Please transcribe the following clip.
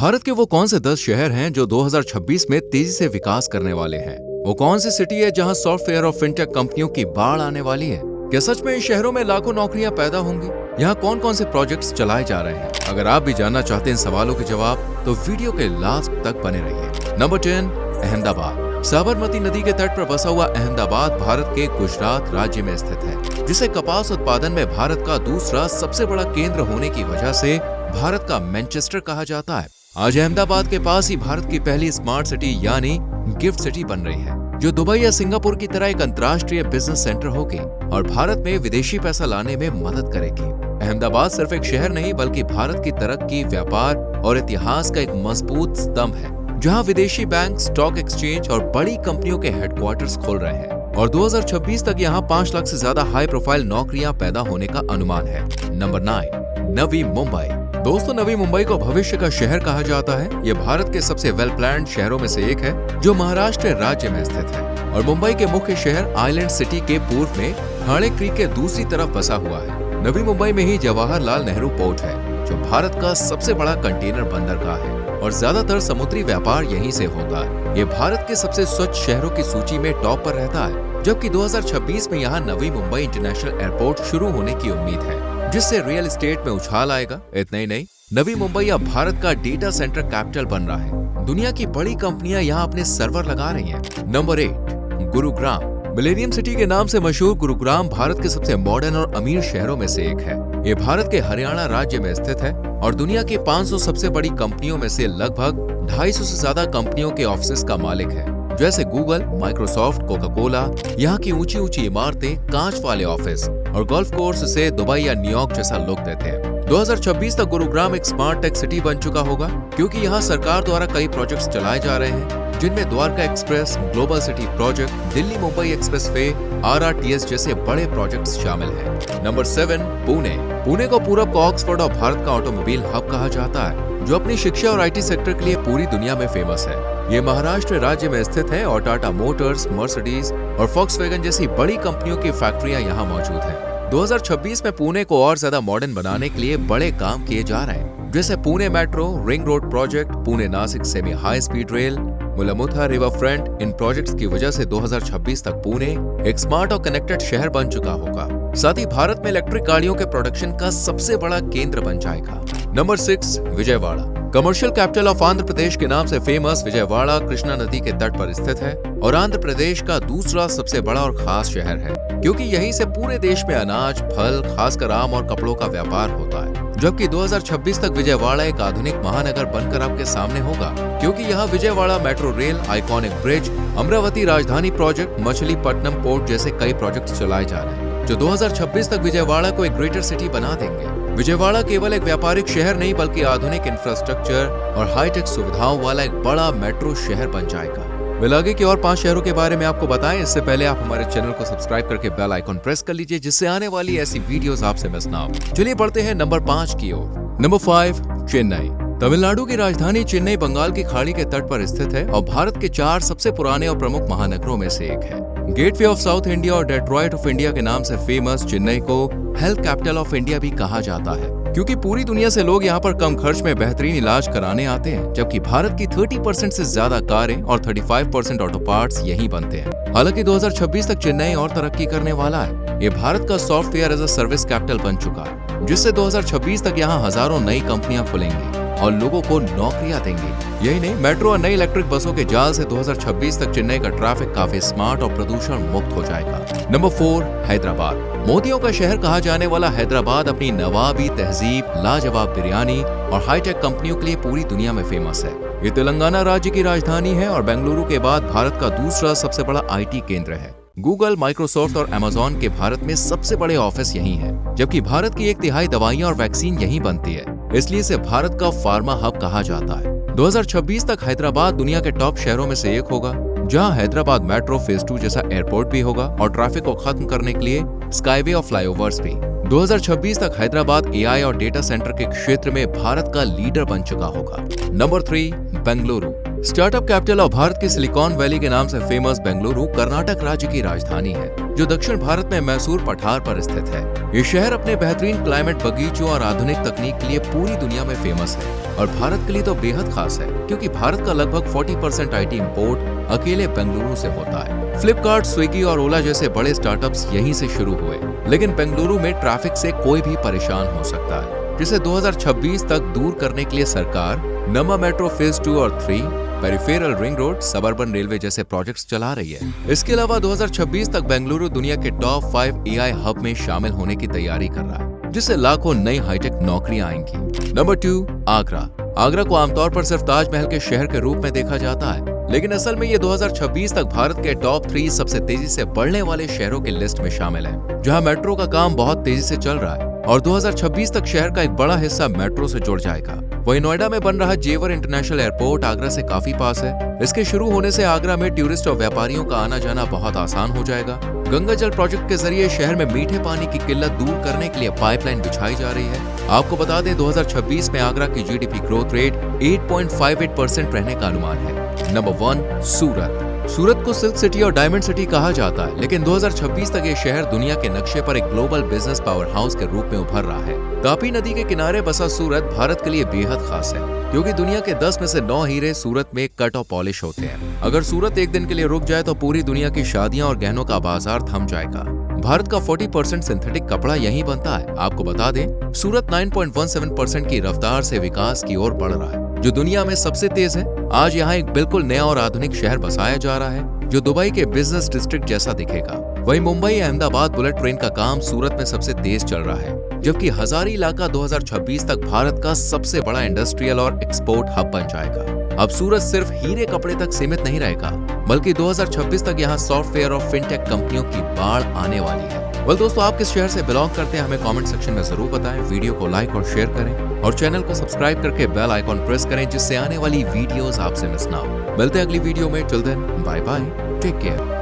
भारत के वो कौन से 10 शहर हैं जो 2026 में तेजी से विकास करने वाले हैं? वो कौन सी सिटी है जहां सॉफ्टवेयर और फिनटेक कंपनियों की बाढ़ आने वाली है? क्या सच में इन शहरों में लाखों नौकरियां पैदा होंगी? यहाँ कौन कौन से प्रोजेक्ट्स चलाए जा रहे हैं? अगर आप भी जानना चाहते हैं इन सवालों के जवाब तो वीडियो के लास्ट तक बने रहिए। नंबर 10, अहमदाबाद। साबरमती नदी के तट पर बसा हुआ अहमदाबाद भारत के गुजरात राज्य में स्थित है, जिसे कपास उत्पादन में भारत का दूसरा सबसे बड़ा केंद्र होने की वजह से भारत का मैनचेस्टर कहा जाता है। आज अहमदाबाद के पास ही भारत की पहली स्मार्ट सिटी यानी गिफ्ट सिटी बन रही है, जो दुबई या सिंगापुर की तरह एक अंतर्राष्ट्रीय बिजनेस सेंटर होगी और भारत में विदेशी पैसा लाने में मदद करेगी। अहमदाबाद सिर्फ एक शहर नहीं बल्कि भारत की तरक्की, व्यापार और इतिहास का एक मजबूत स्तंभ है, जहां विदेशी बैंक, स्टॉक एक्सचेंज और बड़ी कंपनियों के हेडक्वार्टर्स खोल रहे हैं। और 2026 तक यहां 5 लाख से ज्यादा हाई प्रोफाइल नौकरियां पैदा होने का अनुमान है। नंबर 9, नवी मुंबई। दोस्तों, नवी मुंबई को भविष्य का शहर कहा जाता है। यह भारत के सबसे वेल प्लान्ड शहरों में से एक है, जो महाराष्ट्र राज्य में स्थित है और मुंबई के मुख्य शहर आइलैंड सिटी के पूर्व में थाने क्रीक के दूसरी तरफ बसा हुआ है। नवी मुंबई में ही जवाहरलाल नेहरू पोर्ट है, जो भारत का सबसे बड़ा कंटेनर बंदरगाह है और ज्यादातर समुद्री व्यापार यहीं से होता है। ये भारत के सबसे स्वच्छ शहरों की सूची में टॉप पर रहता है, जबकि 2026 में यहाँ नवी मुंबई इंटरनेशनल एयरपोर्ट शुरू होने की उम्मीद है, जिससे रियल एस्टेट में उछाल आएगा। इतना ही नहीं, नवी मुंबई अब भारत का डेटा सेंटर कैपिटल बन रहा है। दुनिया की बड़ी कंपनियां यहाँ अपने सर्वर लगा रही हैं। नंबर 8, गुरुग्राम। मिलेनियम सिटी के नाम से मशहूर गुरुग्राम भारत के सबसे मॉडर्न और अमीर शहरों में से एक है। ये भारत के हरियाणा राज्य में स्थित है और दुनिया की 500 सबसे बड़ी कंपनियों में से लगभग 250 से ज्यादा कंपनियों के ऑफिस का मालिक है, जैसे गूगल, माइक्रोसॉफ्ट, कोका कोला। यहाँ की ऊंची ऊंची इमारतें, कांच वाले ऑफिस और गोल्फ कोर्स से दुबई या न्यूयॉर्क जैसा लुक देते हैं। 2026 तक गुरुग्राम एक स्मार्ट टेक सिटी बन चुका होगा, क्योंकि यहाँ सरकार द्वारा कई प्रोजेक्ट्स चलाए जा रहे हैं, जिनमें Dwarka express, global city project, Delhi Mumbai expressway, RRTS जैसे बड़े प्रोजेक्ट्स शामिल हैं। नंबर 7, पुणे। पुणे को पूरब का ऑक्सफोर्ड और भारत का ऑटोमोबाइल हब कहा जाता है, जो अपनी शिक्षा और IT सेक्टर के लिए पूरी दुनिया में फेमस है। ये महाराष्ट्र राज्य में स्थित है और टाटा मोटर्स, मर्सिडीज और फॉक्सवैगन जैसी बड़ी कंपनियों की फैक्ट्रियां यहाँ मौजूद हैं। 2026 में पुणे को और ज्यादा मॉडर्न बनाने के लिए बड़े काम किए जा रहे हैं, जैसे Pune metro, ring road project, Pune Nashik semi high speed rail, Mulamutha river front. इन प्रोजेक्ट्स की वजह से 2026 तक पुणे एक स्मार्ट और कनेक्टेड शहर बन चुका होगा। साथ ही भारत में इलेक्ट्रिक गाड़ियों के प्रोडक्शन का सबसे बड़ा केंद्र बन जाएगा। Number 6, Vijayawada. Commercial capital of Andhra Pradesh के नाम से फेमस विजयवाड़ा कृष्णा नदी के तट पर स्थित है और आंध्र प्रदेश का दूसरा सबसे बड़ा और खास शहर है, क्योंकि यहीं से पूरे देश में अनाज, फल, खासकर आम और कपड़ों का व्यापार होता है। जबकि 2026 तक विजयवाड़ा एक आधुनिक महानगर बनकर आपके सामने होगा, क्योंकि यहाँ Vijayawada metro rail, iconic bridge, Amravati राजधानी प्रोजेक्ट, मछलीपट्टनम पोर्ट जैसे कई प्रोजेक्ट चलाए जा रहे हैं, जो 2026 तक विजयवाड़ा को एक ग्रेटर सिटी बना देंगे। विजयवाड़ा केवल एक व्यापारिक शहर नहीं बल्कि आधुनिक इंफ्रास्ट्रक्चर और हाईटेक सुविधाओं वाला एक बड़ा मेट्रो शहर बन जाएगा। आगे के और 5 शहरों के बारे में आपको बताएं, इससे पहले आप हमारे चैनल को सब्सक्राइब करके बेल आइकॉन प्रेस कर लीजिए, जिससे आने वाली ऐसी वीडियोस आपसे मिस ना हो। चलिए बढ़ते हैं नंबर 5 की ओर। नंबर 5, चेन्नई। तमिलनाडु की राजधानी चेन्नई बंगाल की खाड़ी के तट पर स्थित है और भारत के 4 सबसे पुराने और प्रमुख महानगरों में से एक है। गेटवे ऑफ साउथ इंडिया और डेट्रॉइट ऑफ इंडिया के नाम से फेमस चेन्नई को हेल्थ कैपिटल ऑफ इंडिया भी कहा जाता है, क्योंकि पूरी दुनिया से लोग यहाँ पर कम खर्च में बेहतरीन इलाज कराने आते हैं, जबकि भारत की 30% से ज्यादा कारें और 35% ऑटो पार्ट्स यहीं बनते हैं। हालांकि 2026 तक चेन्नई और तरक्की करने वाला है। ये भारत का software as a service capital बन चुका है, जिससे 2026 तक यहाँ हजारों नई कंपनियां खुलेंगी और लोगों को नौकरियां देंगी। यही नहीं, मेट्रो और नई इलेक्ट्रिक बसों के जाल से 2026 तक चेन्नई का ट्रैफिक काफी स्मार्ट और प्रदूषण मुक्त हो जाएगा। नंबर 4, हैदराबाद। मोतियों का शहर कहा जाने वाला हैदराबाद अपनी नवाबी तहजीब, लाजवाब बिरयानी और हाईटेक कंपनियों के लिए पूरी दुनिया में फेमस है। ये तेलंगाना राज्य की राजधानी है और बेंगलुरु के बाद भारत का दूसरा सबसे बड़ा IT केंद्र है। गूगल, माइक्रोसॉफ्ट और अमेजॉन के भारत में सबसे बड़े ऑफिस यहीं है, जबकि भारत की 1/3 दवाइयां और वैक्सीन यहीं बनती है, इसलिए इसे भारत का फार्मा हब कहा जाता है। 2026 तक हैदराबाद दुनिया के टॉप शहरों में से एक होगा, जहां हैदराबाद मेट्रो फेज 2 जैसा एयरपोर्ट भी होगा और ट्रैफिक को खत्म करने के लिए स्काईवे और फ्लाईओवर्स भी। 2026 तक हैदराबाद AI और डेटा सेंटर के क्षेत्र में भारत का लीडर बन चुका होगा। Number 3, Bengaluru. Startup capital of Bharat की सिलिकॉन वैली के नाम से फेमस बेंगलुरु कर्नाटक राज्य की राजधानी है, जो दक्षिण भारत में मैसूर पठार पर स्थित है। ये शहर अपने बेहतरीन क्लाइमेट, बगीचों और आधुनिक तकनीक के लिए पूरी दुनिया में फेमस है। और भारत के लिए तो बेहद खास है, क्योंकि भारत का लगभग 40% आईटी इंपोर्ट अकेले बेंगलुरु से होता है। फ्लिपकार्ट, स्विगी और ओला जैसे बड़े स्टार्टअप्स यहीं से शुरू हुए, लेकिन बेंगलुरु में ट्रैफिक से कोई भी परेशान हो सकता है, जिसे 2026 तक दूर करने के लिए सरकार नवा मेट्रो फेज 2 और 3, peripheral ring road, suburban railway जैसे प्रोजेक्ट्स चला रही है। इसके अलावा 2026 तक बेंगलुरु दुनिया के टॉप 5 एआई हब में शामिल होने की तैयारी कर रहा है, जिससे लाखों नई हाईटेक नौकरियां आएंगी। नंबर 2, आगरा। आगरा को आमतौर पर सिर्फ ताजमहल के शहर के रूप में देखा जाता है, लेकिन असल में ये 2026 तक भारत के टॉप 3 सबसे तेजी से बढ़ने वाले शहरों की लिस्ट में शामिल है, जहां मेट्रो का काम बहुत तेजी से चल रहा है और 2026 तक शहर का एक बड़ा हिस्सा मेट्रो से जुड़ जाएगा। वहीं नोएडा में बन रहा जेवर इंटरनेशनल एयरपोर्ट आगरा से काफी पास है। इसके शुरू होने से आगरा में टूरिस्ट और व्यापारियों का आना जाना बहुत आसान हो जाएगा। गंगा जल प्रोजेक्ट के जरिए शहर में मीठे पानी की किल्लत दूर करने के लिए पाइपलाइन बिछाई जा रही है। आपको बता दें 2026 में आगरा की जीडीपी ग्रोथ रेट 8.58% रहने का अनुमान है। नंबर 1, सूरत। सूरत को सिल्क सिटी और डायमंड सिटी कहा जाता है, लेकिन 2026 तक ये शहर दुनिया के नक्शे पर एक ग्लोबल बिजनेस पावर हाउस के रूप में उभर रहा है। तापी नदी के किनारे बसा सूरत भारत के लिए बेहद खास है, क्योंकि दुनिया के 10 में से 9 हीरे सूरत में कट और पॉलिश होते हैं। अगर सूरत एक दिन के लिए रुक जाए तो पूरी दुनिया की शादियां और गहनों का बाजार थम जाएगा। भारत का 40% सिंथेटिक कपड़ा यहीं बनता है। आपको बता दें, सूरत 9.17% की रफ्तार से विकास की ओर बढ़ रहा है, जो दुनिया में सबसे तेज है। आज यहाँ एक बिल्कुल नया और आधुनिक शहर बसाया जा रहा है, जो दुबई के बिजनेस डिस्ट्रिक्ट जैसा दिखेगा। वहीं मुंबई अहमदाबाद बुलेट ट्रेन का काम सूरत में सबसे तेज चल रहा है, जबकि हजारी इलाका 2026 तक भारत का सबसे बड़ा इंडस्ट्रियल और एक्सपोर्ट हब बन जाएगा। अब सूरत सिर्फ हीरे कपड़े तक सीमित नहीं रहेगा, बल्कि 2026 तक यहाँ सॉफ्टवेयर और फिनटेक कंपनियों की बाढ़ आने वाली है। दोस्तों, आप किस शहर से बिलोंग करते हैं हमें कमेंट सेक्शन में जरूर बताएं। वीडियो को लाइक और शेयर करें और चैनल को सब्सक्राइब करके बेल आइकॉन प्रेस करें, जिससे आने वाली वीडियोस आपसे मिस ना हो। मिलते हैं अगली वीडियो में। Till then, bye bye, take care.